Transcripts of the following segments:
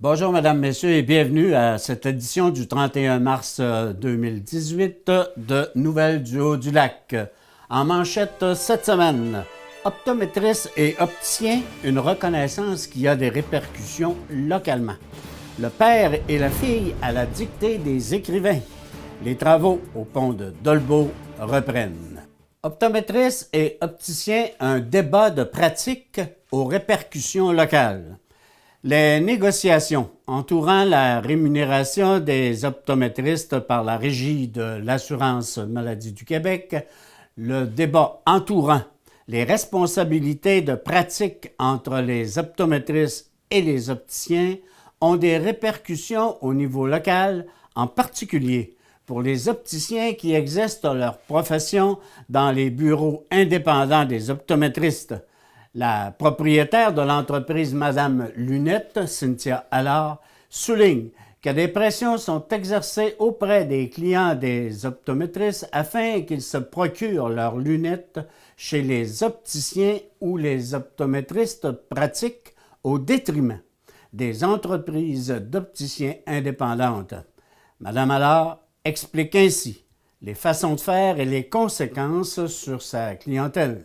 Bonjour, Mesdames, Messieurs, et bienvenue à cette édition du 31 mars 2018 de Nouvelles du Haut-du-Lac. En manchette cette semaine, optométristes et opticiens, une reconnaissance qui a des répercussions localement. Le père et la fille à la dictée des écrivains. Les travaux au pont de Dolbeau reprennent. Optométristes et opticiens, un débat de pratique aux répercussions locales. Les négociations entourant la rémunération des optométristes par la Régie de l'assurance maladie du Québec, le débat entourant les responsabilités de pratique entre les optométristes et les opticiens ont des répercussions au niveau local, en particulier pour les opticiens qui exercent leur profession dans les bureaux indépendants des optométristes. La propriétaire de l'entreprise Madame Lunette, Cynthia Allard, souligne que des pressions sont exercées auprès des clients des optométristes afin qu'ils se procurent leurs lunettes chez les opticiens ou les optométristes pratiques au détriment des entreprises d'opticiens indépendantes. Madame Allard explique ainsi les façons de faire et les conséquences sur sa clientèle.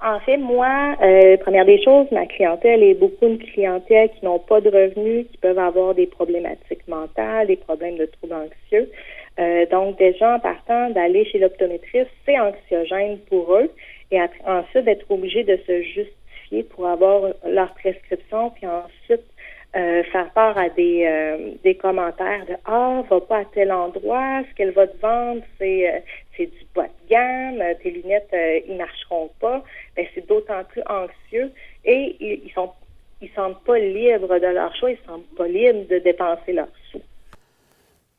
En fait, moi, première des choses, ma clientèle est beaucoup une clientèle qui n'ont pas de revenus, qui peuvent avoir des problématiques mentales, des problèmes de troubles anxieux. Donc, déjà, en partant d'aller chez l'optométriste, c'est anxiogène pour eux. Et ensuite, d'être obligé de se justifier pour avoir leur prescription, puis ensuite faire part à des commentaires de va pas à tel endroit, ce qu'elle va te vendre, c'est du bas de gamme, tes lunettes ils marcheront pas. Ben, c'est d'autant plus anxieux et ils sentent pas libres de leur choix, ils sentent pas libres de dépenser leurs sous.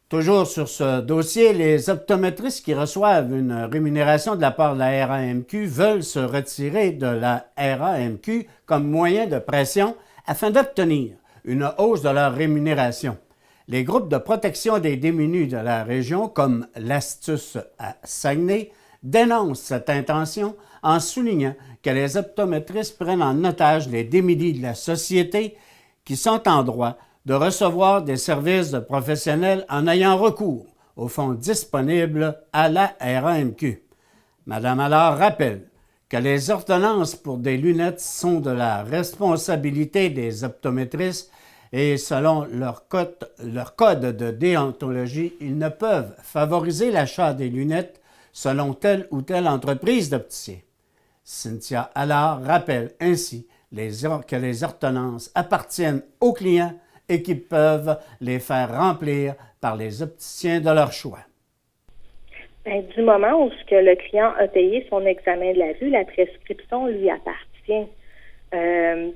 Toujours sur ce dossier, les optométristes qui reçoivent une rémunération de la part de la RAMQ veulent se retirer de la RAMQ comme moyen de pression afin d'obtenir une hausse de leur rémunération. Les groupes de protection des démunis de la région, comme l'Astuce à Saguenay, dénoncent cette intention en soulignant que les optométristes prennent en otage les démunis de la société qui sont en droit de recevoir des services de professionnels en ayant recours aux fonds disponibles à la RAMQ. Madame Allard rappelle que les ordonnances pour des lunettes sont de la responsabilité des optométristes et selon leur code de déontologie, ils ne peuvent favoriser l'achat des lunettes selon telle ou telle entreprise d'opticiens. Cynthia Allard rappelle ainsi que les ordonnances appartiennent aux clients et qu'ils peuvent les faire remplir par les opticiens de leur choix. Ben, du moment où ce que le client a payé son examen de la vue, la prescription lui appartient.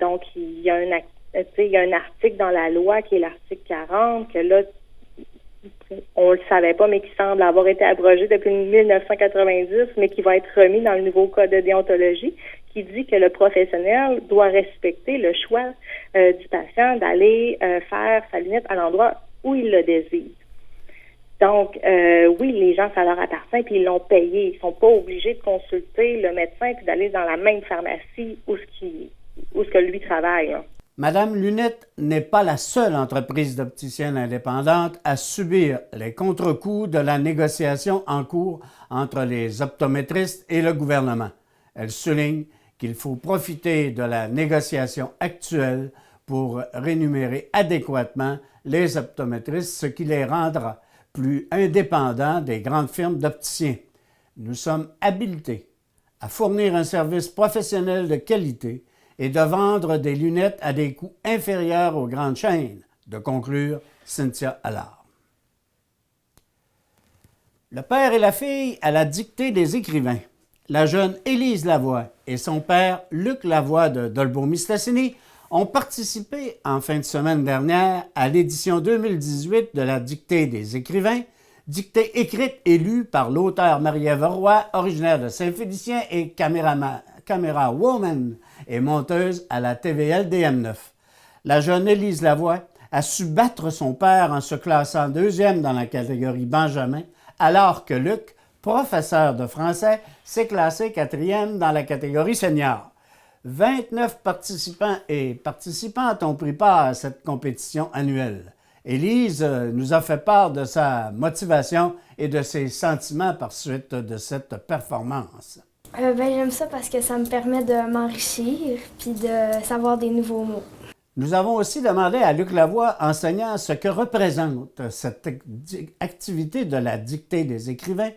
Donc, il y a un article dans la loi qui est l'article 40 que là, on le savait pas, mais qui semble avoir été abrogé depuis 1990, mais qui va être remis dans le nouveau code de déontologie, qui dit que le professionnel doit respecter le choix du patient d'aller faire sa lunette à l'endroit où il le désire. Donc, oui, les gens, ça leur appartient, puis ils l'ont payé. Ils sont pas obligés de consulter le médecin puis d'aller dans la même pharmacie où ce que lui travaille. Hein. Madame Lunette n'est pas la seule entreprise d'opticienne indépendante à subir les contre-coups de la négociation en cours entre les optométristes et le gouvernement. Elle souligne qu'il faut profiter de la négociation actuelle pour rémunérer adéquatement les optométristes, ce qui les rendra plus indépendants des grandes firmes d'opticiens. Nous sommes habilités à fournir un service professionnel de qualité et de vendre des lunettes à des coûts inférieurs aux grandes chaînes, de conclure Cynthia Allard. Le père et la fille à la dictée des écrivains. La jeune Élise Lavoie et son père Luc Lavoie de Dolbeau-Mistassini ont participé en fin de semaine dernière à l'édition 2018 de la dictée des écrivains, dictée écrite et lue par l'auteur Marie-Ève Roy, originaire de Saint-Félicien et caméra woman et monteuse à la TVL DM9. La jeune Élise Lavoie a su battre son père en se classant deuxième dans la catégorie Benjamin, alors que Luc, professeur de français, s'est classé quatrième dans la catégorie senior. 29 participants et participantes ont pris part à cette compétition annuelle. Élise nous a fait part de sa motivation et de ses sentiments par suite de cette performance. J'aime ça parce que ça me permet de m'enrichir puis de savoir des nouveaux mots. Nous avons aussi demandé à Luc Lavoie, enseignant, ce que représente cette activité de la dictée des écrivains,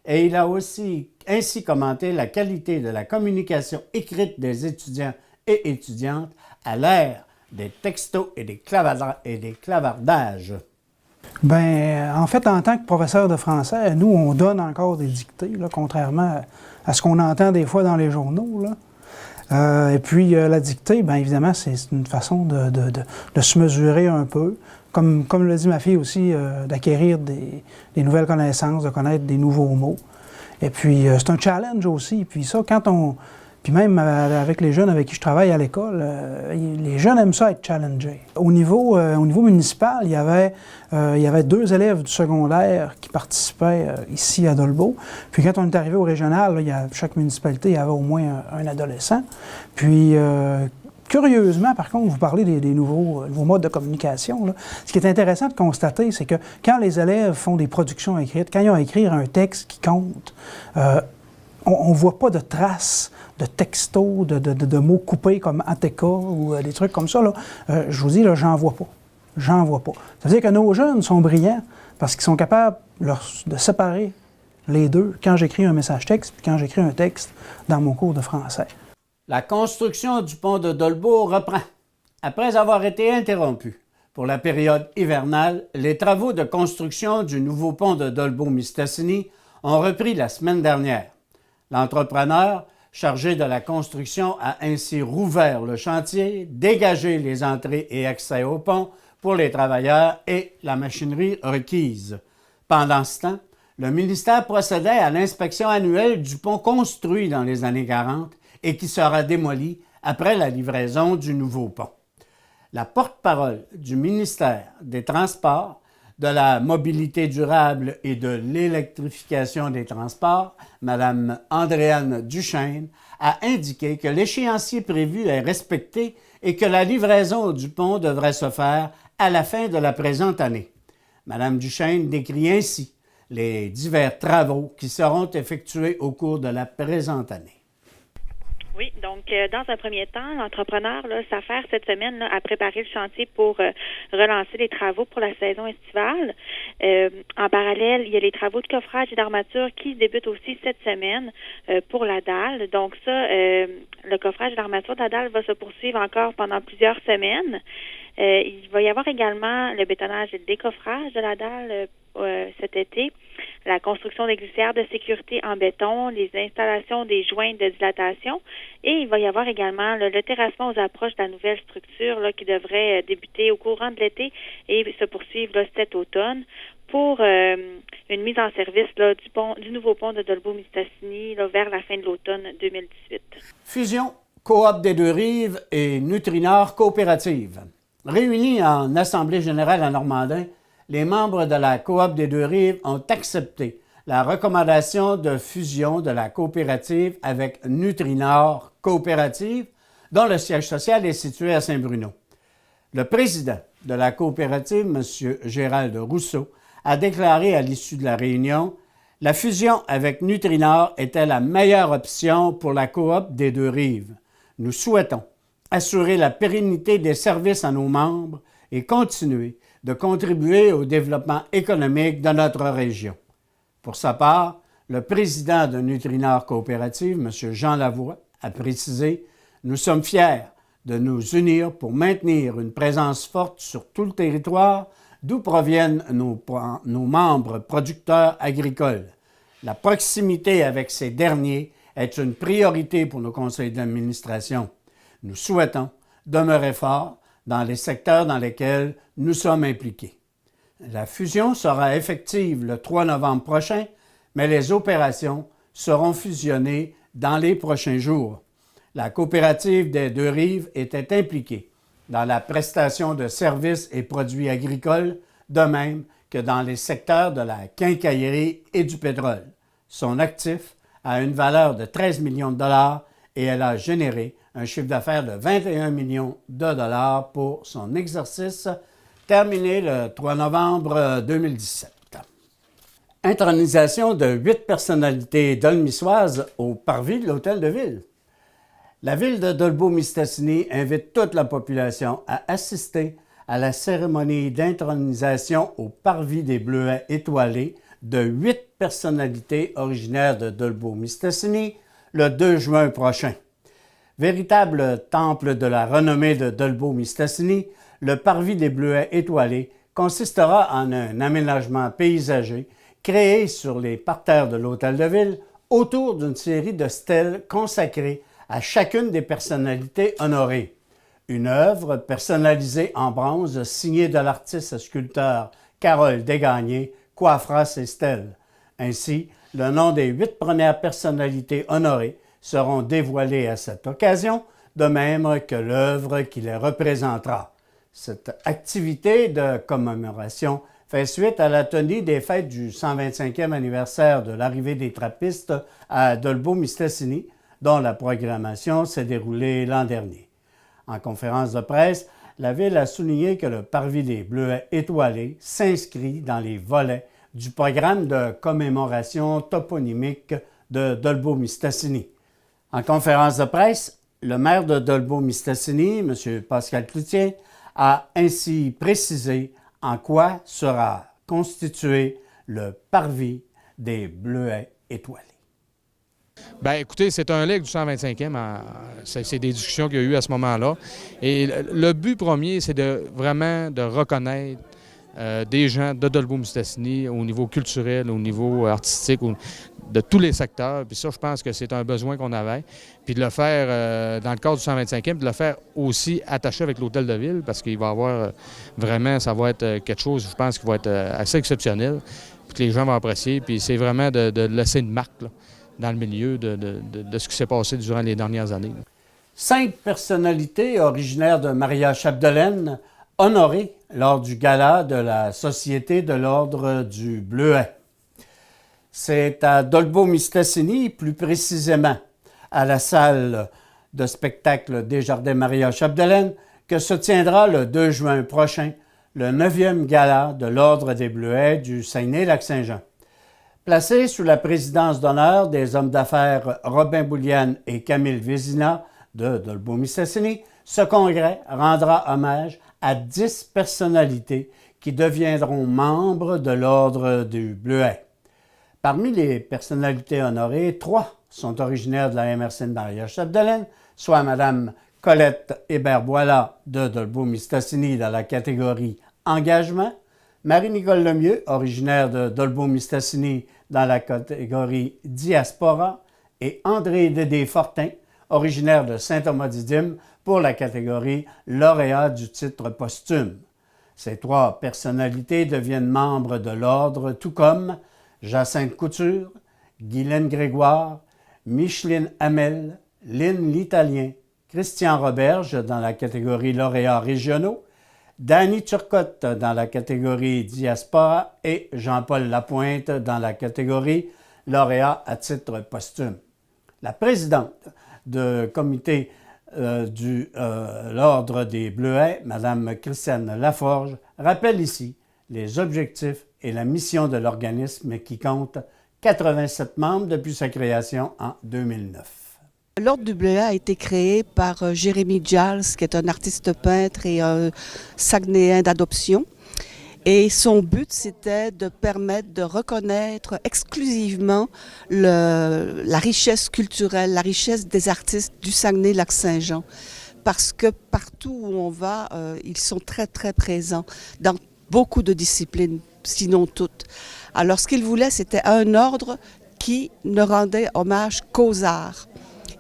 et il a aussi ainsi commenté la qualité de la communication écrite des étudiants et étudiantes à l'ère des textos et des clavardages. En fait, en tant que professeur de français, nous, on donne encore des dictées, là, contrairement à ce qu'on entend des fois dans les journaux, là. La dictée, bien évidemment, c'est une façon de se mesurer un peu. Comme l'a dit ma fille aussi, d'acquérir des nouvelles connaissances, de connaître des nouveaux mots. Et puis, c'est un challenge aussi. Puis ça, Puis même avec les jeunes avec qui je travaille à l'école, les jeunes aiment ça être challengés. Au niveau municipal, il y avait 2 élèves du secondaire qui participaient ici à Dolbeau. Puis quand on est arrivé au régional, là, chaque municipalité il y avait au moins un adolescent. Puis curieusement, par contre, vous parlez des nouveaux modes de communication, là. Ce qui est intéressant de constater, c'est que quand les élèves font des productions écrites, quand ils ont à écrire un texte qui compte, on ne voit pas de traces de textos, de mots coupés comme ATK ou des trucs comme ça. Là. Je vous dis, là, j'en vois pas. J'en vois pas. Ça veut dire que nos jeunes sont brillants parce qu'ils sont capables de séparer les deux quand j'écris un message texte puis quand j'écris un texte dans mon cours de français. La construction du pont de Dolbeau reprend. Après avoir été interrompue pour la période hivernale, les travaux de construction du nouveau pont de Dolbeau-Mistassini ont repris la semaine dernière. L'entrepreneur chargé de la construction a ainsi rouvert le chantier, dégagé les entrées et accès au pont pour les travailleurs et la machinerie requise. Pendant ce temps, le ministère procédait à l'inspection annuelle du pont construit dans les années 40 et qui sera démoli après la livraison du nouveau pont. La porte-parole du ministère des Transports, de la mobilité durable et de l'électrification des transports, Mme Andréane Duchesne, a indiqué que l'échéancier prévu est respecté et que la livraison du pont devrait se faire à la fin de la présente année. Mme Duchesne décrit ainsi les divers travaux qui seront effectués au cours de la présente année. Oui, donc dans un premier temps, l'entrepreneur s'affaire cette semaine à préparer le chantier pour relancer les travaux pour la saison estivale. En parallèle, il y a les travaux de coffrage et d'armature qui débutent aussi cette semaine pour la dalle. Donc ça, le coffrage et l'armature de la dalle va se poursuivre encore pendant plusieurs semaines. Il va y avoir également le bétonnage et le décoffrage de la dalle cet été, la construction des glissières de sécurité en béton, les installations des joints de dilatation et il va y avoir également le terrassement aux approches de la nouvelle structure qui devrait débuter au courant de l'été et se poursuivre cet automne pour une mise en service du nouveau pont de Dolbeau-Mistassini vers la fin de l'automne 2018. Fusion, Coop des Deux-Rives et Nutrinor Coopérative. Réunis en Assemblée générale à Normandin, les membres de la Coop des Deux-Rives ont accepté la recommandation de fusion de la coopérative avec Nutrinor Coopérative, dont le siège social est situé à Saint-Bruno. Le président de la coopérative, M. Gérald Rousseau, a déclaré à l'issue de la réunion « La fusion avec Nutrinor était la meilleure option pour la Coop des Deux-Rives. Nous souhaitons assurer la pérennité des services à nos membres et continuer de contribuer au développement économique de notre région. » Pour sa part, le président de Nutrinor Coopérative, M. Jean Lavoie, a précisé « Nous sommes fiers de nous unir pour maintenir une présence forte sur tout le territoire d'où proviennent nos membres producteurs agricoles. La proximité avec ces derniers est une priorité pour nos conseils d'administration. Nous souhaitons demeurer forts dans les secteurs dans lesquels nous sommes impliqués. La fusion sera effective le 3 novembre prochain, mais les opérations seront fusionnées dans les prochains jours. La coopérative des Deux-Rives était impliquée dans la prestation de services et produits agricoles, de même que dans les secteurs de la quincaillerie et du pétrole. Son actif a une valeur de 13 millions de dollars et elle a généré un chiffre d'affaires de 21 millions de dollars pour son exercice terminé le 3 novembre 2017. Intronisation de 8 personnalités dolmissoises au parvis de l'Hôtel de Ville. La ville de Dolbeau-Mistassini invite toute la population à assister à la cérémonie d'intronisation au parvis des Bleuets étoilés de 8 personnalités originaires de Dolbeau-Mistassini le 2 juin prochain. Véritable temple de la renommée de Dolbeau-Mistassini, le parvis des Bleuets étoilés consistera en un aménagement paysager créé sur les parterres de l'Hôtel de Ville autour d'une série de stèles consacrées à chacune des personnalités honorées. Une œuvre personnalisée en bronze signée de l'artiste sculpteur Carole Desgagnés coiffera ces stèles. Ainsi, le nom des 8 premières personnalités honorées seront dévoilés à cette occasion, de même que l'œuvre qui les représentera. Cette activité de commémoration fait suite à la tenue des fêtes du 125e anniversaire de l'arrivée des trappistes à Dolbeau-Mistassini, dont la programmation s'est déroulée l'an dernier. En conférence de presse, la Ville a souligné que le parvis des Bleuets étoilés s'inscrit dans les volets du programme de commémoration toponymique de Dolbeau-Mistassini. En conférence de presse, le maire de Dolbeau-Mistassini, M. Pascal Cloutier, a ainsi précisé en quoi sera constitué le parvis des Bleuets étoilés. Bien, écoutez, c'est un legs du 125e. C'est des discussions qu'il y a eu à ce moment-là. Et le but premier, c'est vraiment de reconnaître des gens de Dolbeau-Mistassini au niveau culturel, au niveau artistique, de tous les secteurs. Puis ça, je pense que c'est un besoin qu'on avait. Puis de le faire dans le cadre du 125e, puis de le faire aussi attaché avec l'Hôtel de Ville, parce qu'il va y avoir vraiment, ça va être quelque chose, je pense, qui va être assez exceptionnel, puis que les gens vont apprécier. Puis c'est vraiment de laisser une marque là, dans le milieu de ce qui s'est passé durant les dernières années. 5 personnalités originaires de Maria-Chapdelaine honorées lors du gala de la Société de l'Ordre du Bleuet. C'est à Dolbeau-Mistassini, plus précisément à la salle de spectacle Desjardins Maria-Chapdelaine, que se tiendra le 2 juin prochain le 9e gala de l'Ordre des Bleuets du Saguenay-Lac-Saint-Jean. Placé sous la présidence d'honneur des hommes d'affaires Robin Bouliane et Camille Vézina de Dolbeau-Mistassini, ce congrès rendra hommage à 10 personnalités qui deviendront membres de l'Ordre du Bleuet. Parmi les personnalités honorées, 3 sont originaires de la MRC de Maria-Chapdelaine, soit Mme Colette Hébert-Boilat de Dolbeau-Mistassini dans la catégorie Engagement, Marie-Nicole Lemieux, originaire de Dolbeau-Mistassini dans la catégorie Diaspora, et André Dédé Fortin, originaire de Saint-Thomas-Didyme, pour la catégorie lauréat du titre posthume. Ces 3 personnalités deviennent membres de l'Ordre, tout comme Jacinthe Couture, Guylaine Grégoire, Micheline Hamel, Lynn l'Italien, Christian Roberge dans la catégorie lauréats régionaux, Danny Turcotte dans la catégorie Diaspora et Jean-Paul Lapointe dans la catégorie lauréat à titre posthume. La présidente du comité de l'Ordre des Bleuets, Mme Christiane Laforge, rappelle ici les objectifs et la mission de l'organisme qui compte 87 membres depuis sa création en 2009. L'Ordre du Bleuet a été créé par Jérémy Gials, qui est un artiste peintre et un Saguenéen d'adoption. Et son but, c'était de permettre de reconnaître exclusivement la richesse culturelle, la richesse des artistes du Saguenay-Lac-Saint-Jean. Parce que partout où on va, ils sont très, très présents dans beaucoup de disciplines, sinon toutes. Alors, ce qu'il voulait, c'était un ordre qui ne rendait hommage qu'aux arts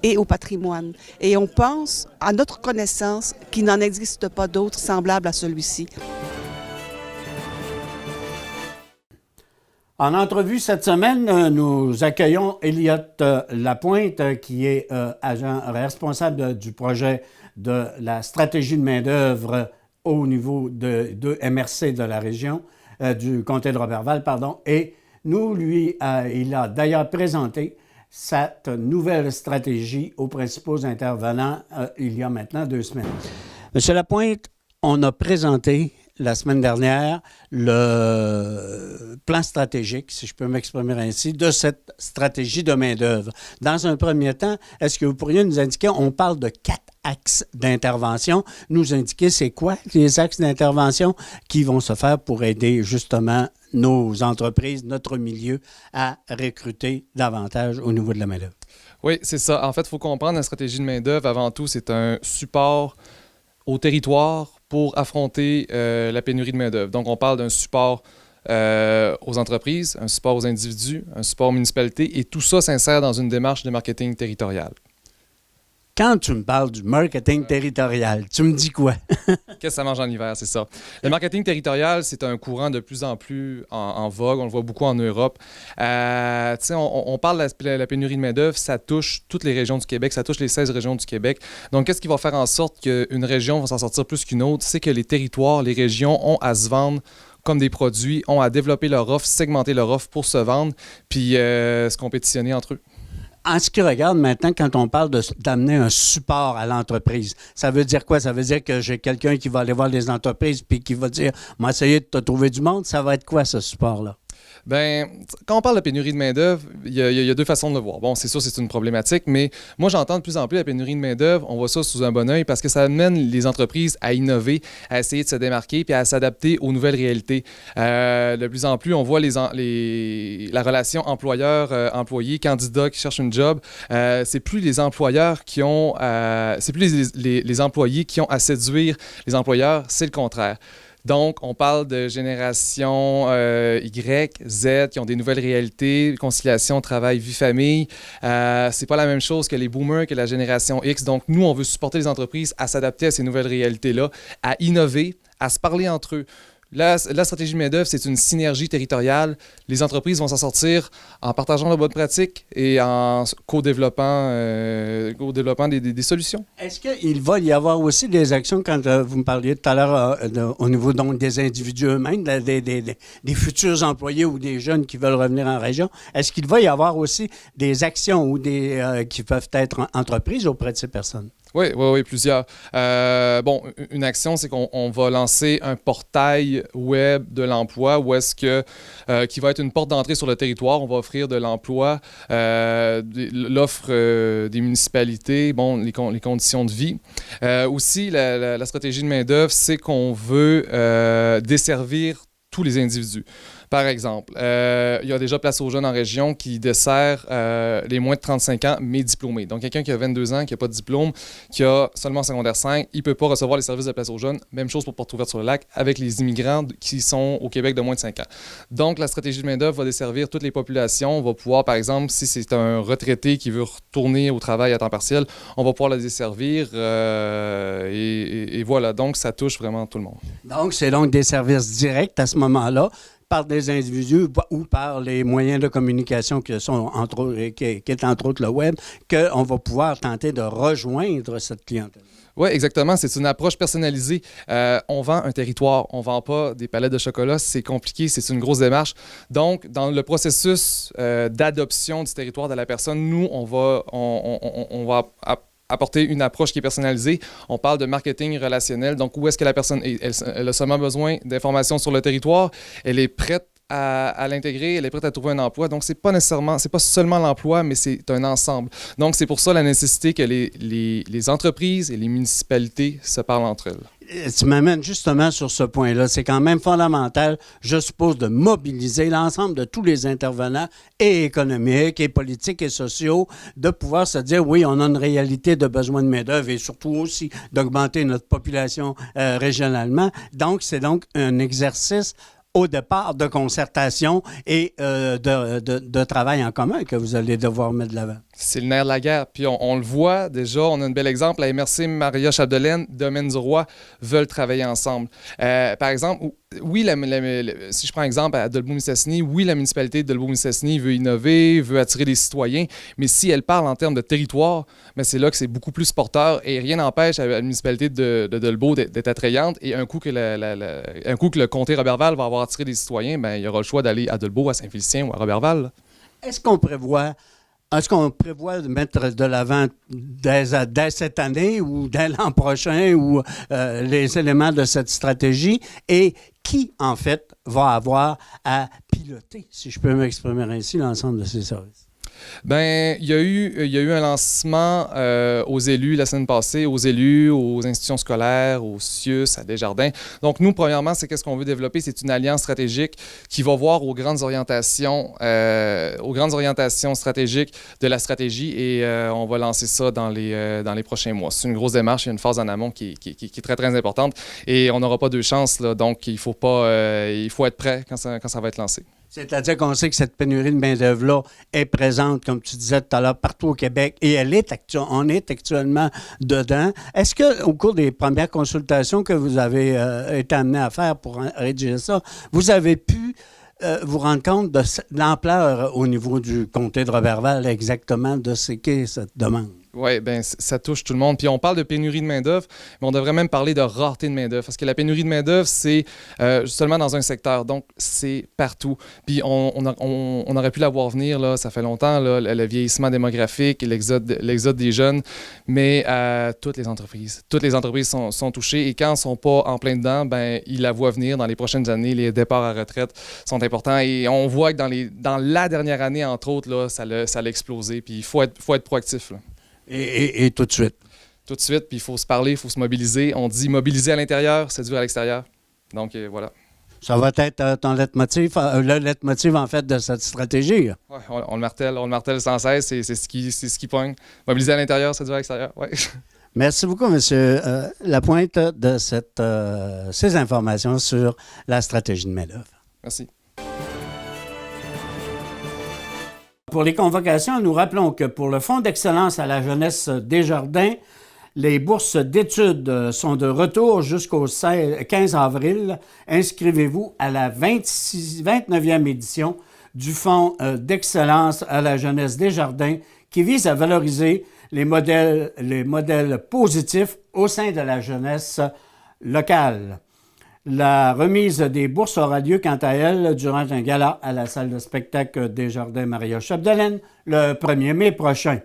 et au patrimoine. Et on pense, à notre connaissance, qu'il n'en existe pas d'autres semblables à celui-ci. En entrevue cette semaine, nous accueillons Elliot Lapointe, qui est agent responsable du projet de la stratégie de main-d'œuvre au niveau de MRC de la région, du comté de Roberval, pardon, et il a d'ailleurs présenté cette nouvelle stratégie aux principaux intervenants il y a maintenant 2 semaines. Monsieur Lapointe, on a présenté la semaine dernière le plan stratégique, si je peux m'exprimer ainsi, de cette stratégie de main-d'œuvre. Dans un premier temps, est-ce que vous pourriez nous indiquer, on parle de 4 axes d'intervention, nous indiquer c'est quoi les axes d'intervention qui vont se faire pour aider justement nos entreprises, notre milieu à recruter davantage au niveau de la main-d'œuvre? Oui, c'est ça. En fait, il faut comprendre la stratégie de main-d'œuvre. Avant tout, c'est un support au territoire pour affronter la pénurie de main-d'œuvre. Donc, on parle d'un support aux entreprises, un support aux individus, un support aux municipalités, et tout ça s'insère dans une démarche de marketing territorial. Quand tu me parles du marketing territorial, tu me dis quoi? Qu'est-ce que ça mange en hiver, c'est ça. Le marketing territorial, c'est un courant de plus en plus en vogue. On le voit beaucoup en Europe. On parle de la pénurie de main-d'œuvre, ça touche toutes les régions du Québec, ça touche les 16 régions du Québec. Donc, qu'est-ce qui va faire en sorte qu'une région va s'en sortir plus qu'une autre? C'est que les territoires, les régions ont à se vendre comme des produits, ont à développer leur offre, segmenter leur offre pour se vendre, puis se compétitionner entre eux. En ce qui regarde maintenant, quand on parle d'amener un support à l'entreprise, ça veut dire quoi? Ça veut dire que j'ai quelqu'un qui va aller voir les entreprises puis qui va dire « Moi, essayer de te trouver du monde », ça va être quoi ce support-là? Bien, quand on parle de pénurie de main-d'œuvre, il y a 2 façons de le voir. Bon, c'est sûr, c'est une problématique, mais moi, j'entends de plus en plus la pénurie de main-d'œuvre. On voit ça sous un bon œil parce que ça amène les entreprises à innover, à essayer de se démarquer puis à s'adapter aux nouvelles réalités. De plus en plus, on voit la relation employeur-employé, candidat qui cherche une job. C'est plus les employeurs qui ont... c'est plus les employés qui ont à séduire les employeurs, c'est le contraire. Donc, on parle de génération Y, Z, qui ont des nouvelles réalités, conciliation, travail, vie, famille. C'est pas la même chose que les boomers, que la génération X. Donc, nous, on veut supporter les entreprises à s'adapter à ces nouvelles réalités-là, à innover, à se parler entre eux. La stratégie de main-d'œuvre, c'est une synergie territoriale. Les entreprises vont s'en sortir en partageant de bonnes pratiques et en co-développant des solutions. Est-ce qu'il va y avoir aussi des actions, quand vous me parliez tout à l'heure au niveau donc, des individus eux-mêmes, des futurs employés ou des jeunes qui veulent revenir en région, est-ce qu'il va y avoir aussi des actions ou qui peuvent être entreprises auprès de ces personnes? Oui, plusieurs. Une action, c'est qu'on va lancer un portail web de l'emploi où est-ce que qui va être une porte d'entrée sur le territoire. On va offrir de l'emploi, l'offre des municipalités, les conditions de vie. Aussi, la stratégie de main-d'œuvre, c'est qu'on veut desservir tous les individus. Par exemple, il y a déjà Place aux jeunes en région qui dessert les moins de 35 ans, mais diplômés. Donc, quelqu'un qui a 22 ans, qui n'a pas de diplôme, qui a seulement secondaire 5, il ne peut pas recevoir les services de Place aux jeunes. Même chose pour Porte ouverte sur le lac avec les immigrants qui sont au Québec de moins de 5 ans. Donc, la stratégie de main-d'œuvre va desservir toutes les populations. On va pouvoir, par exemple, si c'est un retraité qui veut retourner au travail à temps partiel, on va pouvoir le desservir et voilà. Donc, ça touche vraiment tout le monde. Donc, c'est donc des services directs à ce moment-là, par des individus ou par les moyens de communication qui est entre autres le web, qu'on va pouvoir tenter de rejoindre cette clientèle. Oui, exactement. C'est une approche personnalisée. On vend un territoire, on ne vend pas des palettes de chocolat. C'est compliqué, c'est une grosse démarche. Donc, dans le processus d'adoption du territoire de la personne, nous, on va apporter une approche qui est personnalisée. On parle de marketing relationnel. Donc, où est-ce que la personne est? Elle a seulement besoin d'informations sur le territoire. Elle est prête à l'intégrer, elle est prête à trouver un emploi. Donc, c'est pas seulement l'emploi, mais c'est un ensemble. Donc, c'est pour ça la nécessité que les entreprises et les municipalités se parlent entre elles. Tu m'amènes justement sur ce point-là. C'est quand même fondamental, je suppose, de mobiliser l'ensemble de tous les intervenants, et économiques, et politiques, et sociaux, de pouvoir se dire, oui, on a une réalité de besoin de main-d'œuvre et surtout aussi d'augmenter notre population régionalement. Donc, c'est donc un exercice au départ de concertation et de travail en commun que vous allez devoir mettre de l'avant. C'est le nerf de la guerre. Puis on le voit déjà, on a un bel exemple. La MRC Maria Chapdelaine, Domaine du Roi veulent travailler ensemble. Par exemple, oui, si je prends exemple à Dolbeau-Mistassini, oui, la municipalité de Dolbeau-Mistassini veut innover, veut attirer les citoyens, mais si elle parle en termes de territoire, mais c'est là que c'est beaucoup plus porteur et rien n'empêche à la municipalité de Dolbeau d'être attrayante. Et un coup que le comté Roberval va avoir attiré des citoyens, il y aura le choix d'aller à Dolbeau, à Saint-Félicien ou à Roberval. Est-ce qu'on prévoit Est-ce qu'on prévoit de mettre de l'avant dès cette année ou dès l'an prochain ou les éléments de cette stratégie? Et qui, en fait, va avoir à piloter, si je peux m'exprimer ainsi, l'ensemble de ces services? Ben, il y a eu un lancement aux élus la semaine passée, aux élus, aux institutions scolaires, aux CIUS, à Desjardins. Donc, nous, premièrement, c'est qu'est-ce qu'on veut développer? C'est une alliance stratégique qui va voir aux grandes orientations stratégiques de la stratégie et on va lancer ça dans les prochains mois. C'est une grosse démarche, il y a une phase en amont qui est très, très importante et on n'aura pas deux chances, là, donc il faut être prêt quand ça va être lancé. C'est-à-dire qu'on sait que cette pénurie de main-d'œuvre-là est présente, comme tu disais tout à l'heure, partout au Québec et on est actuellement dedans. Est-ce qu'au cours des premières consultations que vous avez été amené à faire pour rédiger ça, vous avez pu vous rendre compte de l'ampleur au niveau du comté de Roberval exactement de ce qu'est cette demande? Oui, bien, ça touche tout le monde. Puis on parle de pénurie de main-d'œuvre, mais on devrait même parler de rareté de main-d'œuvre. Parce que la pénurie de main-d'œuvre, c'est seulement dans un secteur. Donc, c'est partout. Puis on aurait pu la voir venir, là, ça fait longtemps, là, le vieillissement démographique, l'exode des jeunes. Mais toutes les entreprises sont touchées. Et quand elles ne sont pas en plein dedans, ben ils la voient venir dans les prochaines années. Les départs à retraite sont importants. Et on voit que dans la dernière année, entre autres, là, ça l'a explosé. Puis il faut être proactif, là. Et tout de suite. Tout de suite, puis il faut se parler, il faut se mobiliser. On dit mobiliser à l'intérieur, séduire à l'extérieur. Donc, voilà. Ça va être ton leitmotiv, le leitmotiv, en fait, de cette stratégie. Oui, on le martèle sans cesse, c'est ce qui pogne. Mobiliser à l'intérieur, séduire à l'extérieur, oui. Merci beaucoup, M. Lapointe, de ces informations sur la stratégie de main-d'œuvre. Merci. Pour les convocations, nous rappelons que pour le Fonds d'excellence à la jeunesse Desjardins, les bourses d'études sont de retour jusqu'au 15 avril. Inscrivez-vous à la 29e édition du Fonds d'excellence à la jeunesse Desjardins qui vise à valoriser les modèles positifs au sein de la jeunesse locale. La remise des bourses aura lieu, quant à elle, durant un gala à la salle de spectacle Desjardins Maria-Chapdelaine le 1er mai prochain.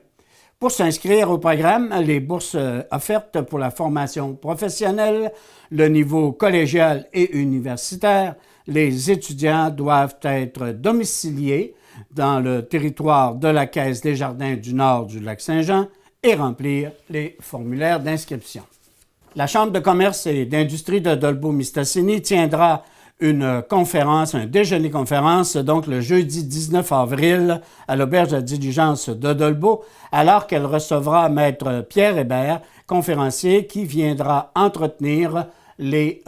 Pour s'inscrire au programme, les bourses offertes pour la formation professionnelle, le niveau collégial et universitaire, les étudiants doivent être domiciliés dans le territoire de la Caisse Desjardins du Nord du Lac-Saint-Jean et remplir les formulaires d'inscription. La Chambre de commerce et d'industrie de Dolbeau-Mistassini tiendra une conférence, un déjeuner-conférence, donc le jeudi 19 avril à l'Auberge de diligence de Dolbeau, alors qu'elle recevra Maître Pierre Hébert, conférencier, qui viendra entretenir les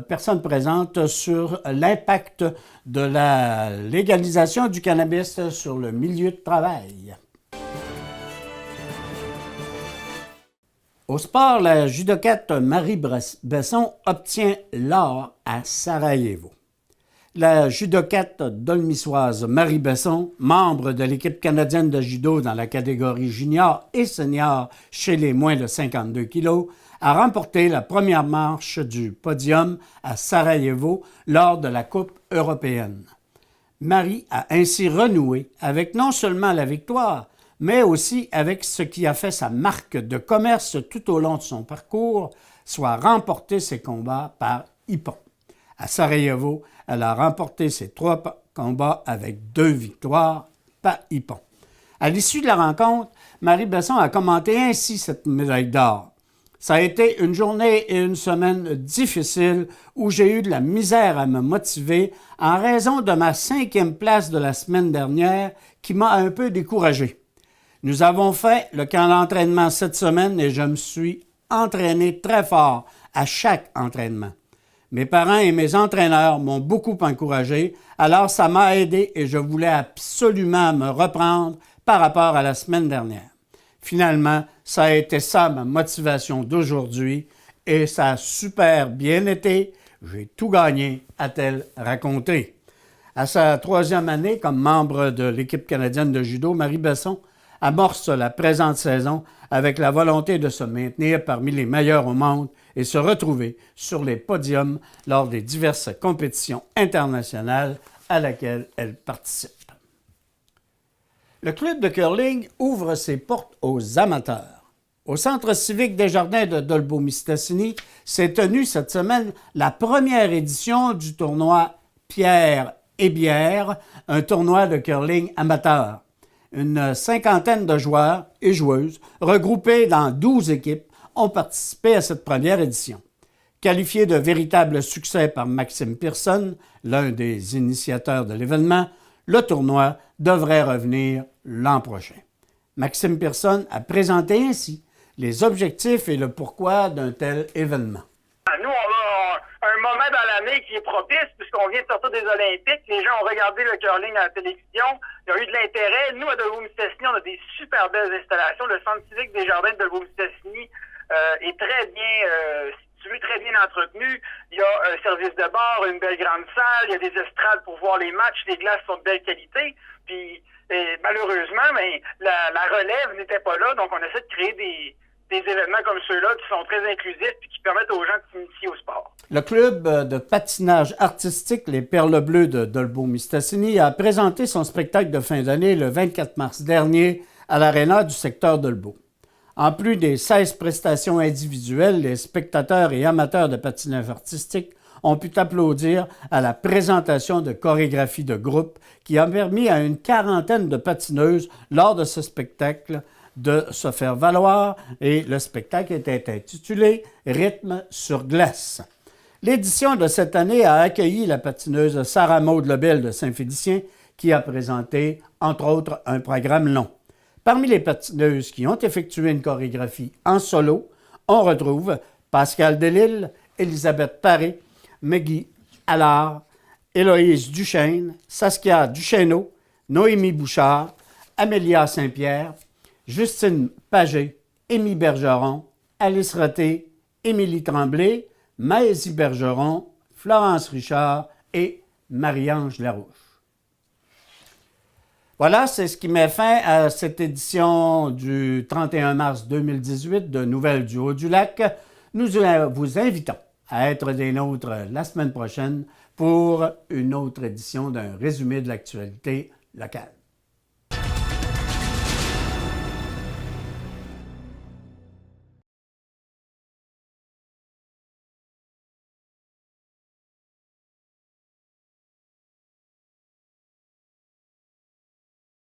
personnes présentes sur l'impact de la légalisation du cannabis sur le milieu de travail. Au sport, la judokate Marie Besson obtient l'or à Sarajevo. La judokate dolmissoise Marie Besson, membre de l'équipe canadienne de judo dans la catégorie junior et senior chez les moins de 52 kilos, a remporté la première marche du podium à Sarajevo lors de la Coupe européenne. Marie a ainsi renoué avec non seulement la victoire, mais aussi avec ce qui a fait sa marque de commerce tout au long de son parcours, soit remporter ses combats par ippon. À Sarajevo, elle a remporté ses 3 combats avec 2 victoires par ippon. À l'issue de la rencontre, Marie Besson a commenté ainsi cette médaille d'or. « Ça a été une journée et une semaine difficiles où j'ai eu de la misère à me motiver en raison de ma 5e place de la semaine dernière qui m'a un peu découragé. Nous avons fait le camp d'entraînement cette semaine et je me suis entraîné très fort à chaque entraînement. Mes parents et mes entraîneurs m'ont beaucoup encouragé, alors ça m'a aidé et je voulais absolument me reprendre par rapport à la semaine dernière. Finalement, ça a été ça ma motivation d'aujourd'hui et ça a super bien été. J'ai tout gagné, a-t-elle raconté. À sa 3e année comme membre de l'équipe canadienne de judo, Marie Besson amorce la présente saison avec la volonté de se maintenir parmi les meilleurs au monde et se retrouver sur les podiums lors des diverses compétitions internationales à laquelle elle participe. Le club de curling ouvre ses portes aux amateurs. Au Centre civique des Jardins de Dolbeau-Mistassini s'est tenue cette semaine la première édition du tournoi Pierre et Bière, un tournoi de curling amateur. Une cinquantaine de joueurs et joueuses, regroupés dans 12 équipes, ont participé à cette première édition. Qualifié de véritable succès par Maxime Pearson, l'un des initiateurs de l'événement, le tournoi devrait revenir l'an prochain. Maxime Pearson a présenté ainsi les objectifs et le pourquoi d'un tel événement. Nous, on a un moment dans l'année qui est propice puisqu'on vient de sortir des Olympiques. Les gens ont regardé le curling à la télévision. Il y a eu de l'intérêt. Nous, à Dolbeau-Mistassini, on a des super belles installations. Le Centre civique des Jardins de Dolbeau-Mistassini est très bien situé, très bien entretenu. Il y a un service de bar, une belle grande salle. Il y a des estrades pour voir les matchs. Les glaces sont de belle qualité. Puis, malheureusement, la relève n'était pas là. Donc, on essaie de créer des événements comme ceux-là qui sont très inclusifs et qui permettent aux gens de s'initier au sport. Le club de patinage artistique Les Perles Bleues de Dolbeau-Mistassini a présenté son spectacle de fin d'année le 24 mars dernier à l'aréna du secteur Dolbeau. En plus des 16 prestations individuelles, les spectateurs et amateurs de patinage artistique ont pu applaudir à la présentation de chorégraphies de groupe qui a permis à une quarantaine de patineuses lors de ce spectacle de se faire valoir et le spectacle était intitulé « Rythme sur glace ». L'édition de cette année a accueilli la patineuse Sarah Maud Lebel de Saint-Félicien qui a présenté, entre autres, un programme long. Parmi les patineuses qui ont effectué une chorégraphie en solo, on retrouve Pascal Delisle, Elisabeth Paré, Maggie Allard, Héloïse Duchesne, Saskia Duchesneau, Noémie Bouchard, Amélia Saint-Pierre, Justine Pagé, Émy Bergeron, Alice Raté, Émilie Tremblay, Maësie Bergeron, Florence Richard et Marie-Ange Larouche. Voilà, c'est ce qui met fin à cette édition du 31 mars 2018 de Nouvelles du Haut-du-Lac. Nous vous invitons à être des nôtres la semaine prochaine pour une autre édition d'un résumé de l'actualité locale.